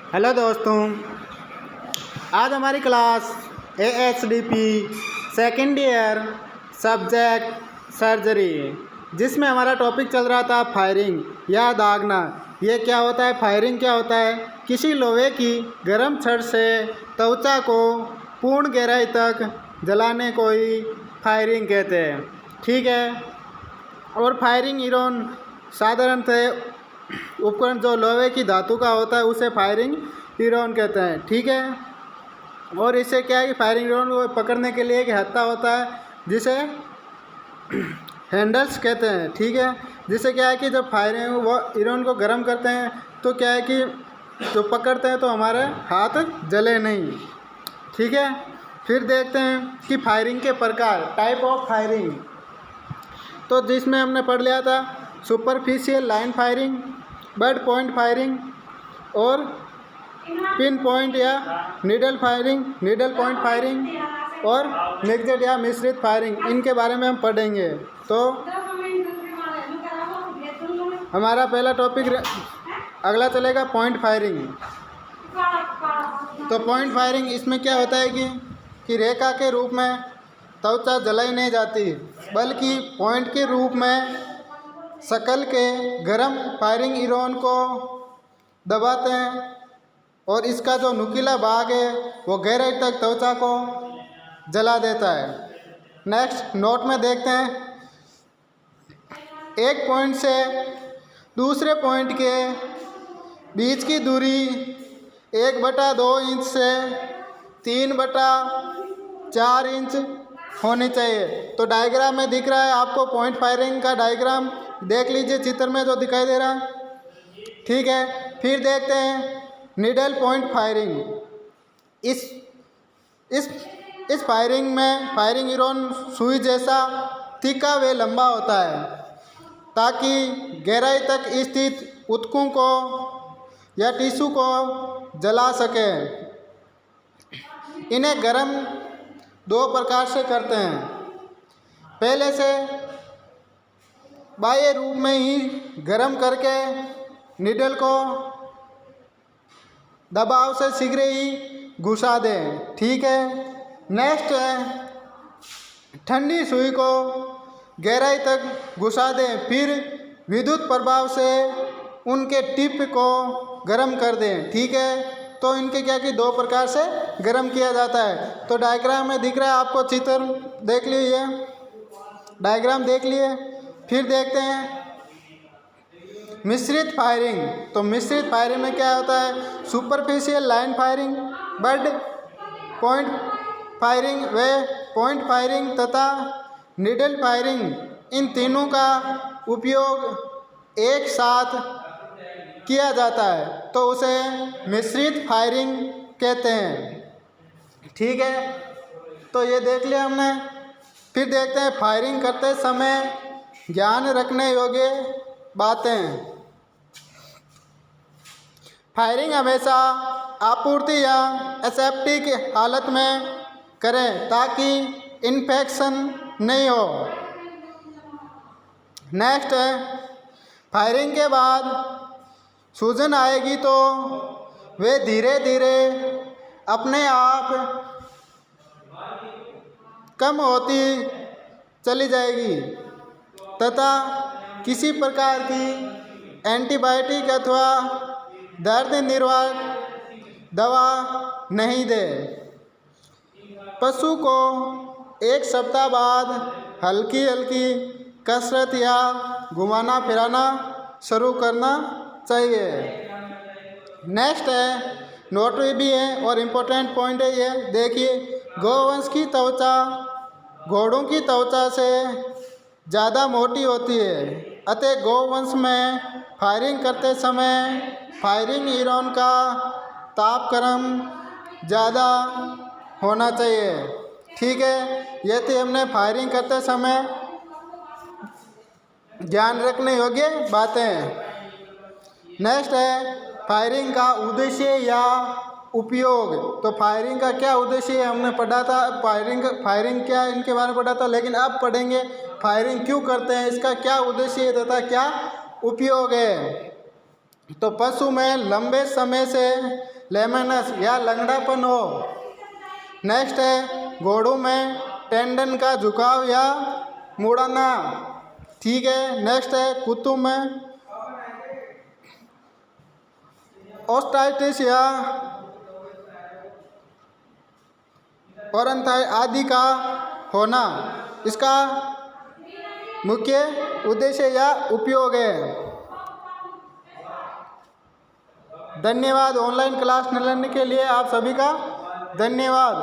Hello दोस्तों, आज हमारी class AHDP second year subject surgery, जिसमें हमारा टॉपिक चल रहा था फायरिंग या दागना। ये क्या होता है? फायरिंग क्या होता है? किसी लोहे की गर्म छड़ से त्वचा को पूर्ण गहराई तक जलाने को ही फायरिंग कहते हैं। ठीक है। और फायरिंग इरोन साधारणतः उपकरण जो लोहे की धातु का होता है उसे फायरिंग इरोन कहते हैं। ठीक है। और इससे क्या है कि फायरिंग इरोन को पकड़ने के लिए एक हत्था होता है जिसे हैंडल्स कहते हैं। ठीक है। जिससे क्या है कि जब फायरिंग वो इरोन को गर्म करते हैं तो क्या है कि जो पकड़ते हैं तो हमारे हाथ जले नहीं। ठीक है। फिर देखते हैं कि फायरिंग के प्रकार, टाइप ऑफ फायरिंग। तो जिसमें हमने पढ़ लिया था superficial line firing, bird point firing और पिन पॉइंट या नीडल पॉइंट फायरिंग और मिक्सड या मिश्रित फायरिंग। इनके बारे में हम पढ़ेंगे। तो हमारा पहला टॉपिक अगला चलेगा पॉइंट फायरिंग। तो पॉइंट फायरिंग इसमें क्या होता है कि रेखा के रूप में त्वचा जलाई नहीं जाती, बल्कि पॉइंट के रूप में शकल के गर्म फायरिंग इरोन को दबाते हैं और इसका जो नुकीला भाग है वो गहराई तक त्वचा को जला देता है। नेक्स्ट नोट में देखते हैं, एक पॉइंट से दूसरे पॉइंट के बीच की दूरी 1/2 इंच से 3/4 इंच होनी चाहिए। तो डायग्राम में दिख रहा है आपको, पॉइंट फायरिंग का डायग्राम देख लीजिए चित्र में जो दिखाई दे रहा है। ठीक है। फिर देखते हैं नीडल पॉइंट फायरिंग। इस फायरिंग में फायरिंग इरोन सुई जैसा तीखा व लंबा होता है ताकि गहराई तक स्थित ऊतकों को या टिश्यू को जला सके। इन्हें गर्म 2 प्रकार से करते हैं। पहले से बाह्य रूप में ही गर्म करके नीडल को दबाव से शीघ्र ही घुसा दें। ठीक है। नेक्स्ट है ठंडी सुई को गहराई तक घुसा दें, फिर विद्युत प्रभाव से उनके टिप को गर्म कर दें। ठीक है। तो इनके क्या कि 2 प्रकार से गर्म किया जाता है। तो डायग्राम में दिख रहा है आपको, चित्र देख लीजिए, डायग्राम देख लिए। फिर देखते हैं मिश्रित फायरिंग। तो मिश्रित फायरिंग में क्या होता है? Superficial line firing, bird point firing व पॉइंट फायरिंग तथा नीडल फायरिंग, इन तीनों का उपयोग एक साथ किया जाता है तो उसे मिश्रित फायरिंग कहते हैं। ठीक है। तो ये देख लिया हमने। फिर देखते हैं फायरिंग करते समय ध्यान रखने योग्य बातें। फायरिंग हमेशा आपूर्ति या एसेप्टिक हालत में करें ताकि इन्फेक्शन नहीं हो। नेक्स्ट है फायरिंग के बाद सूजन आएगी तो वे धीरे धीरे अपने आप कम होती चली जाएगी तथा किसी प्रकार की एंटीबायोटिक अथवा दर्द निवारक दवा नहीं दे। पशु को 1 सप्ताह बाद हल्की हल्की कसरत या घुमाना फिराना शुरू करना चाहिए। नेक्स्ट है नोटरी भी है और इम्पोर्टेंट पॉइंट है ये देखिए, गौवंश की त्वचा घोड़ों की त्वचा से ज़्यादा मोटी होती है, अतः गौवंश में फायरिंग करते समय फायरिंग इरोन का तापक्रम ज़्यादा होना चाहिए। ठीक है। ये थी हमने फायरिंग करते समय ध्यान रखने योग्य बातें। नेक्स्ट है फायरिंग का उद्देश्य या उपयोग। तो फायरिंग का क्या उद्देश्य है हमने पढ़ा था, फायरिंग क्या है इनके बारे में पढ़ा था, लेकिन अब पढ़ेंगे फायरिंग क्यों करते हैं, इसका क्या उद्देश्य है तथा क्या उपयोग है। तो पशु में लंबे समय से लेमेनस या लंगड़ापन हो। नेक्स्ट है घोड़ों में टेंडन का झुकाव या मुड़ना। ठीक है। नेक्स्ट है कुत्तों में ऑस्टाइटिस या औरंथाई आदि का होना। इसका मुख्य उद्देश्य या उपयोग है। धन्यवाद। ऑनलाइन क्लास लेने के लिए आप सभी का धन्यवाद।